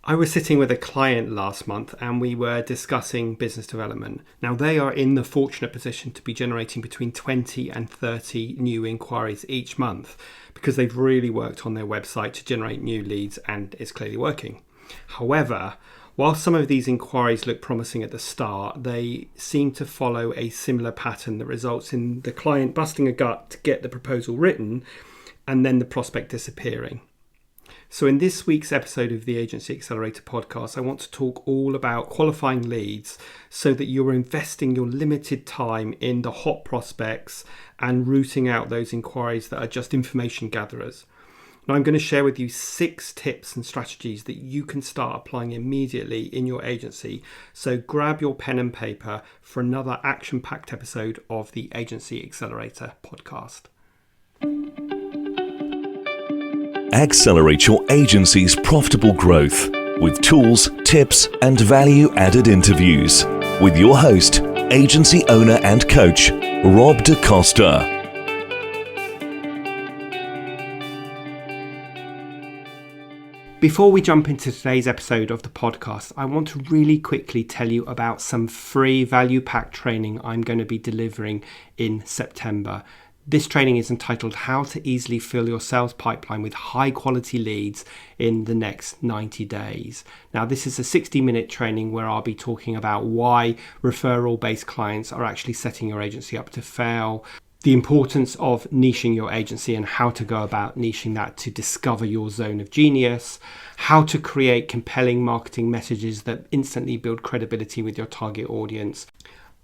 I was sitting with a client last month and we were discussing business development. Now, they are in the fortunate position to be generating between 20 and 30 new inquiries each month because they've really worked on their website to generate new leads and it's clearly working. However, while some of these inquiries look promising at the start, they seem to follow a similar pattern that results in the client busting a gut to get the proposal written and then the prospect disappearing. So in this week's episode of the Agency Accelerator Podcast, I want to talk all about qualifying leads so that you're investing your limited time in the hot prospects and rooting out those inquiries that are just information gatherers. Now, I'm going to share with you 6 tips and strategies that you can start applying immediately in your agency. So grab your pen and paper for another action-packed episode of the Agency Accelerator Podcast. Accelerate your agency's profitable growth with tools, tips, and value-added interviews with your host, agency owner and coach, Rob DaCosta. Before we jump into today's episode of the podcast, I want to really quickly tell you about some free value-packed training I'm going to be delivering in September. This training is entitled How to Easily Fill Your Sales Pipeline with High Quality Leads in the Next 90 Days. Now, this is a 60-minute training where I'll be talking about why referral-based clients are actually setting your agency up to fail, the importance of niching your agency and how to go about niching that to discover your zone of genius, how to create compelling marketing messages that instantly build credibility with your target audience.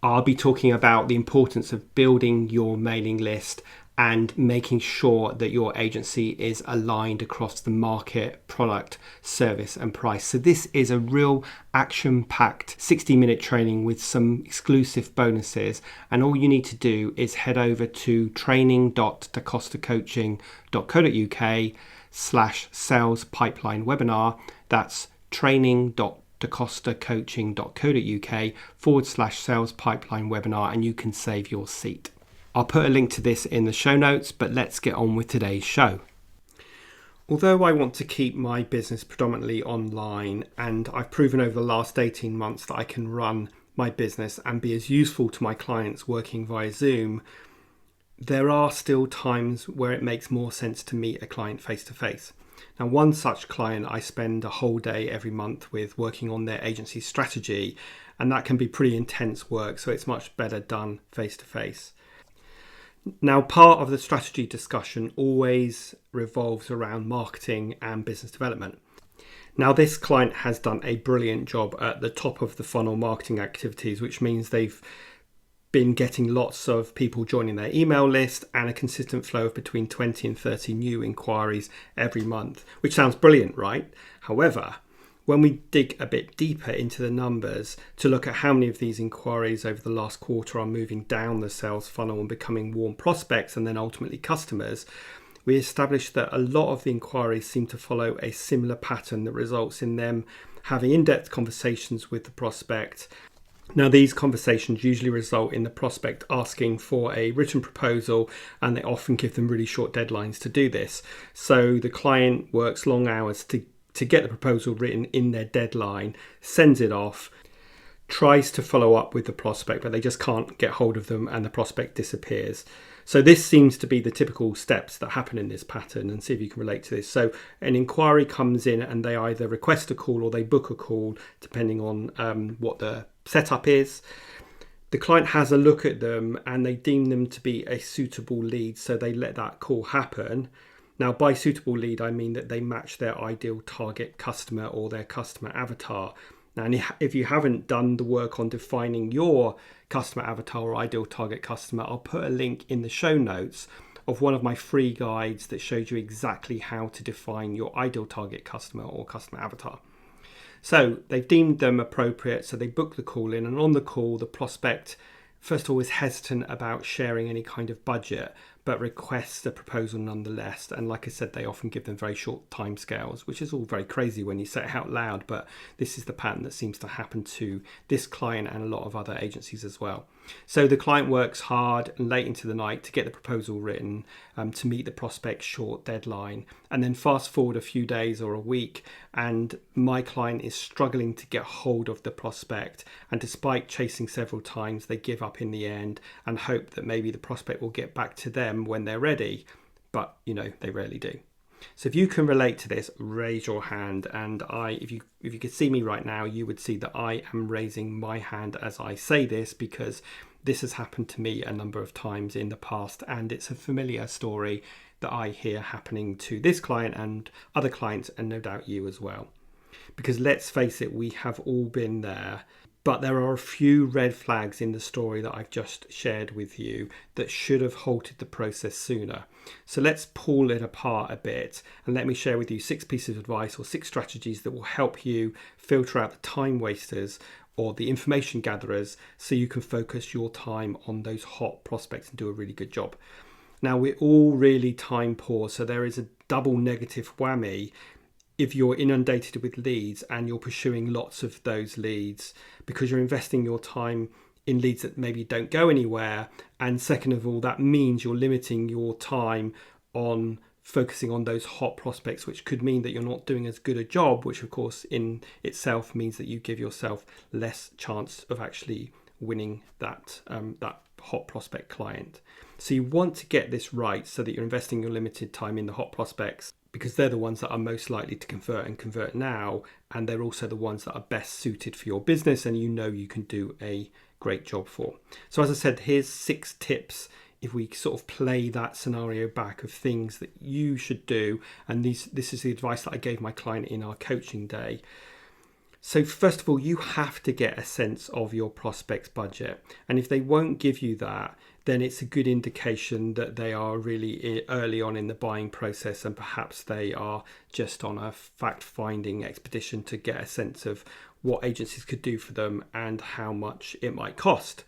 I'll be talking about the importance of building your mailing list and making sure that your agency is aligned across the market, product, service, and price. So this is a real action-packed 60-minute training with some exclusive bonuses. And all you need to do is head over to training.dacostacoaching.co.uk/sales pipeline webinar. That's training.dacostacoaching.co.uk/sales pipeline webinar, and you can save your seat. I'll put a link to this in the show notes, but let's get on with today's show. Although I want to keep my business predominantly online, and I've proven over the last 18 months that I can run my business and be as useful to my clients working via Zoom, there are still times where it makes more sense to meet a client face to face. Now, one such client I spend a whole day every month with working on their agency strategy, and that can be pretty intense work, so it's much better done face to face. Now, part of the strategy discussion always revolves around marketing and business development. Now, this client has done a brilliant job at the top of the funnel marketing activities, which means they've been getting lots of people joining their email list and a consistent flow of between 20 and 30 new inquiries every month, which sounds brilliant, right? However, when we dig a bit deeper into the numbers to look at how many of these inquiries over the last quarter are moving down the sales funnel and becoming warm prospects and then ultimately customers, we established that a lot of the inquiries seem to follow a similar pattern that results in them having in-depth conversations with the prospect. Now, these conversations usually result in the prospect asking for a written proposal, and they often give them really short deadlines to do this. So the client works long hours to get the proposal written in their deadline, sends it off, tries to follow up with the prospect, but they just can't get hold of them and the prospect disappears. So this seems to be the typical steps that happen in this pattern, and see if you can relate to this. So an inquiry comes in and they either request a call or they book a call, depending on what the setup is. The client has a look at them and they deem them to be a suitable lead, so they let that call happen. Now, by suitable lead, I mean that they match their ideal target customer or their customer avatar. Now, if you haven't done the work on defining your customer avatar or ideal target customer, I'll put a link in the show notes of one of my free guides that shows you exactly how to define your ideal target customer or customer avatar. So they've deemed them appropriate, so they book the call in, and on the call, the prospect, first of all, is hesitant about sharing any kind of budget, but requests a proposal nonetheless. And like I said, they often give them very short timescales, which is all very crazy when you say it out loud, but this is the pattern that seems to happen to this client and a lot of other agencies as well. So the client works hard and late into the night to get the proposal written to meet the prospect's short deadline. And then fast forward a few days or a week, and my client is struggling to get hold of the prospect. And despite chasing several times, they give up in the end and hope that maybe the prospect will get back to them when they're ready. But, they rarely do. So if you can relate to this, raise your hand. And if you could see me right now, you would see that I am raising my hand as I say this, because this has happened to me a number of times in the past, and it's a familiar story that I hear happening to this client and other clients, and no doubt you as well. Because let's face it, we have all been there. But there are a few red flags in the story that I've just shared with you that should have halted the process sooner. So let's pull it apart a bit, and let me share with you 6 pieces of advice or 6 strategies that will help you filter out the time wasters or the information gatherers, so you can focus your time on those hot prospects and do a really good job. Now, we're all really time poor, so there is a double negative whammy if you're inundated with leads and you're pursuing lots of those leads, because you're investing your time in leads that maybe don't go anywhere. And second of all, that means you're limiting your time on focusing on those hot prospects, which could mean that you're not doing as good a job, which of course in itself means that you give yourself less chance of actually winning that hot prospect client. So you want to get this right so that you're investing your limited time in the hot prospects, because they're the ones that are most likely to convert now, and they're also the ones that are best suited for your business and you can do a great job for. So as I said, here's 6 tips if we sort of play that scenario back of things that you should do, and this is the advice that I gave my client in our coaching day. So first of all, you have to get a sense of your prospect's budget, and if they won't give you that, then it's a good indication that they are really early on in the buying process, and perhaps they are just on a fact-finding expedition to get a sense of what agencies could do for them and how much it might cost.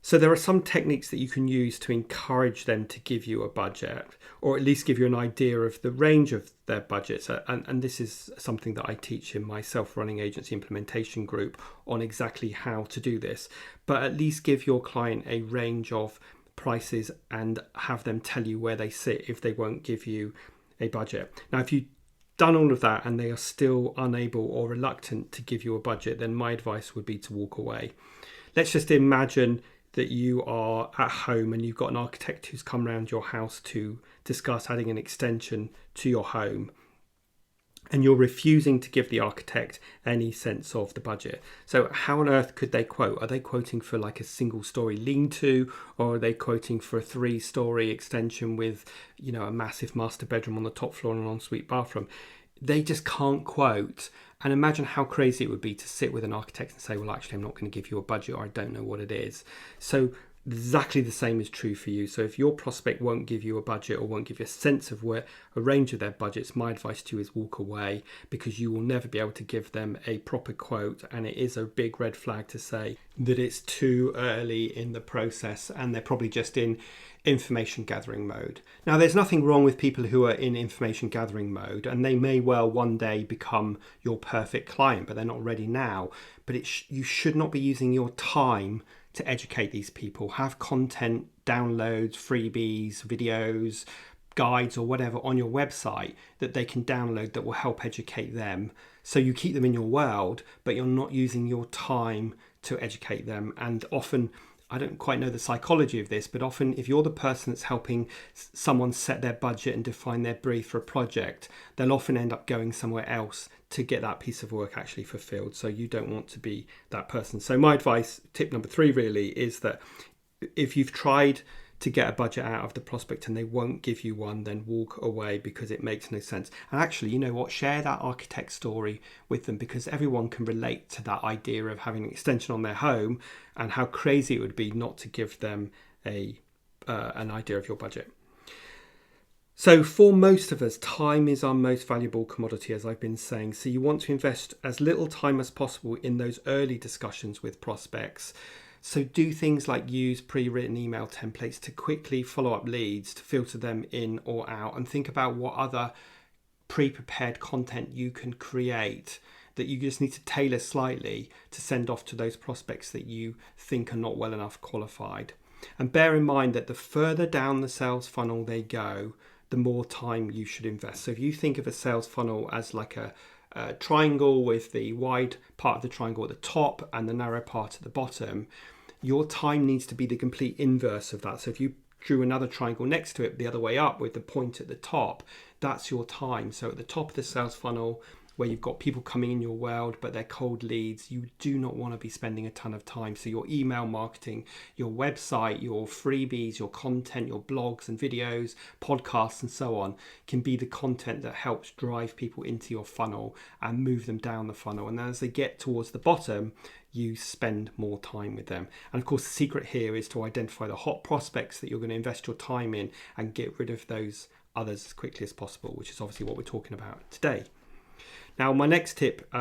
So there are some techniques that you can use to encourage them to give you a budget, or at least give you an idea of the range of their budgets. And this is something that I teach in my self-running agency implementation group on exactly how to do this. But at least give your client a range of prices and have them tell you where they sit if they won't give you a budget. Now, if you've done all of that and they are still unable or reluctant to give you a budget, then my advice would be to walk away. Let's just imagine that you are at home and you've got an architect who's come around your house to discuss adding an extension to your home, and you're refusing to give the architect any sense of the budget. So how on earth could they quote? Are they quoting for like a single story lean-to, or are they quoting for a 3-story extension with, a massive master bedroom on the top floor and an ensuite bathroom? They just can't quote. And imagine how crazy it would be to sit with an architect and say, well, actually, I'm not going to give you a budget, or I don't know what it is. So exactly the same is true for you. So if your prospect won't give you a budget or won't give you a sense of where a range of their budgets, my advice to you is walk away, because you will never be able to give them a proper quote. And it is a big red flag to say that it's too early in the process and they're probably just in information gathering mode. Now, there's nothing wrong with people who are in information gathering mode, and they may well one day become your perfect client, but they're not ready now. But you should not be using your time to educate these people. Have content, downloads, freebies, videos, guides, or whatever on your website that they can download that will help educate them. So you keep them in your world, but you're not using your time to educate them. And often, I don't quite know the psychology of this, but often if you're the person that's helping someone set their budget and define their brief for a project, they'll often end up going somewhere else to get that piece of work actually fulfilled. So you don't want to be that person. So my advice, tip number 3 really, is that if you've tried to get a budget out of the prospect and they won't give you one, then walk away, because it makes no sense. And actually, you know what, share that architect story with them, because everyone can relate to that idea of having an extension on their home and how crazy it would be not to give them an idea of your budget. So for most of us, time is our most valuable commodity, as I've been saying. So you want to invest as little time as possible in those early discussions with prospects. So do things like use pre-written email templates to quickly follow up leads, to filter them in or out, and think about what other pre-prepared content you can create that you just need to tailor slightly to send off to those prospects that you think are not well enough qualified. And bear in mind that the further down the sales funnel they go, the more time you should invest. So if you think of a sales funnel as like a triangle with the wide part of the triangle at the top and the narrow part at the bottom, your time needs to be the complete inverse of that. So if you drew another triangle next to it the other way up with the point at the top, that's your time. So at the top of the sales funnel, where you've got people coming in your world but they're cold leads, you do not want to be spending a ton of time. So your email marketing, your website, your freebies, your content, your blogs and videos, podcasts and so on can be the content that helps drive people into your funnel and move them down the funnel. And as they get towards the bottom, you spend more time with them. And of course, the secret here is to identify the hot prospects that you're going to invest your time in and get rid of those others as quickly as possible, which is obviously what we're talking about today. Now, my next tip,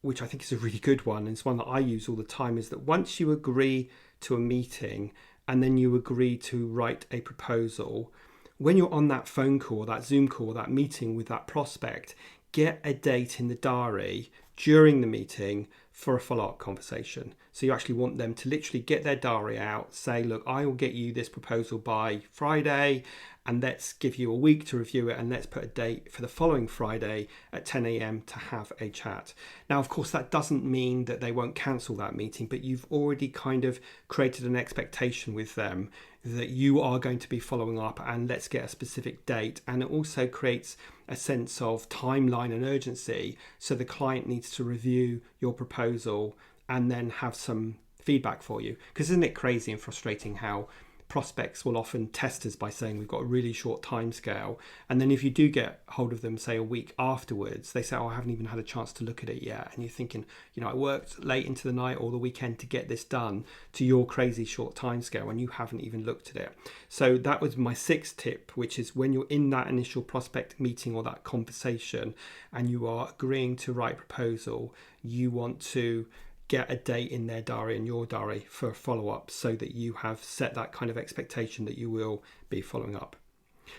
which I think is a really good one, and it's one that I use all the time, is that once you agree to a meeting and then you agree to write a proposal, when you're on that phone call, that Zoom call, that meeting with that prospect, get a date in the diary during the meeting for a follow-up conversation. So you actually want them to literally get their diary out, say, look, I will get you this proposal by Friday, and let's give you a week to review it, and let's put a date for the following Friday at 10 a.m. to have a chat. Now, of course, that doesn't mean that they won't cancel that meeting, but you've already kind of created an expectation with them that you are going to be following up, and let's get a specific date. And it also creates a sense of timeline and urgency, so the client needs to review your proposal and then have some feedback for you. Because isn't it crazy and frustrating how prospects will often test us by saying we've got a really short time scale, and then if you do get hold of them, say a week afterwards, they say, oh, I haven't even had a chance to look at it yet. And you're thinking, I worked late into the night or the weekend to get this done to your crazy short time scale, and you haven't even looked at it. So that was my sixth tip, which is when you're in that initial prospect meeting or that conversation and you are agreeing to write a proposal, you want to get a date in their diary and your diary for a follow-up, so that you have set that kind of expectation that you will be following up.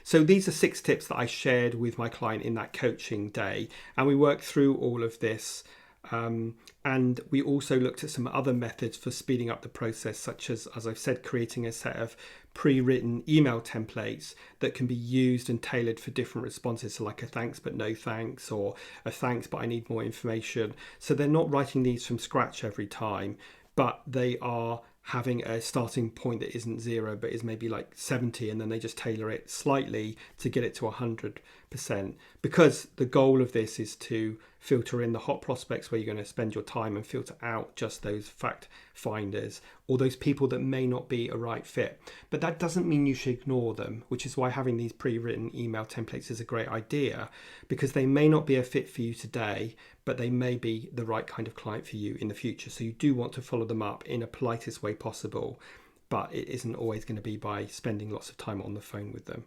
So these are 6 tips that I shared with my client in that coaching day, and we worked through all of this. And we also looked at some other methods for speeding up the process, such as I've said, creating a set of pre-written email templates that can be used and tailored for different responses. So like a thanks but no thanks, or a thanks but I need more information. So they're not writing these from scratch every time, but they are having a starting point that isn't 0 but is maybe like 70, and then they just tailor it slightly to get it to 100%, because the goal of this is to filter in the hot prospects where you're going to spend your time and filter out just those fact finders or those people that may not be a right fit. But that doesn't mean you should ignore them, which is why having these pre-written email templates is a great idea, because they may not be a fit for you today, but they may be the right kind of client for you in the future. So you do want to follow them up in a politest way possible, but it isn't always going to be by spending lots of time on the phone with them.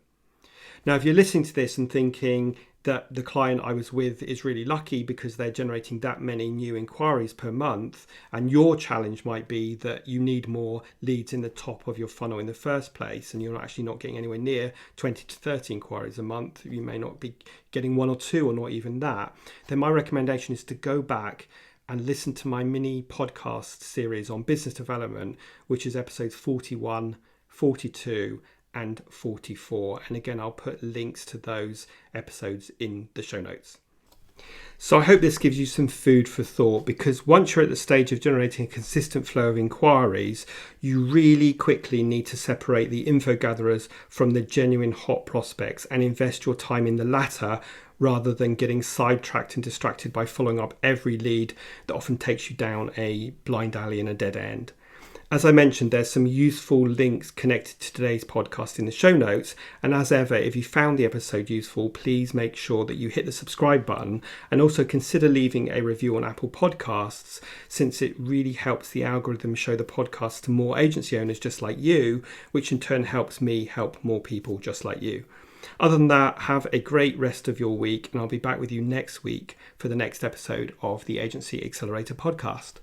Now, if you're listening to this and thinking that the client I was with is really lucky because they're generating that many new inquiries per month, and your challenge might be that you need more leads in the top of your funnel in the first place, and you're actually not getting anywhere near 20 to 30 inquiries a month, you may not be getting 1 or 2 or not even that, then my recommendation is to go back and listen to my mini podcast series on business development, which is episodes 41, 42 and 44. And again, I'll put links to those episodes in the show notes. So I hope this gives you some food for thought, because once you're at the stage of generating a consistent flow of inquiries, you really quickly need to separate the info gatherers from the genuine hot prospects and invest your time in the latter, rather than getting sidetracked and distracted by following up every lead that often takes you down a blind alley and a dead end. As I mentioned, there's some useful links connected to today's podcast in the show notes. And as ever, if you found the episode useful, please make sure that you hit the subscribe button, and also consider leaving a review on Apple Podcasts, since it really helps the algorithm show the podcast to more agency owners just like you, which in turn helps me help more people just like you. Other than that, have a great rest of your week, and I'll be back with you next week for the next episode of the Agency Accelerator Podcast.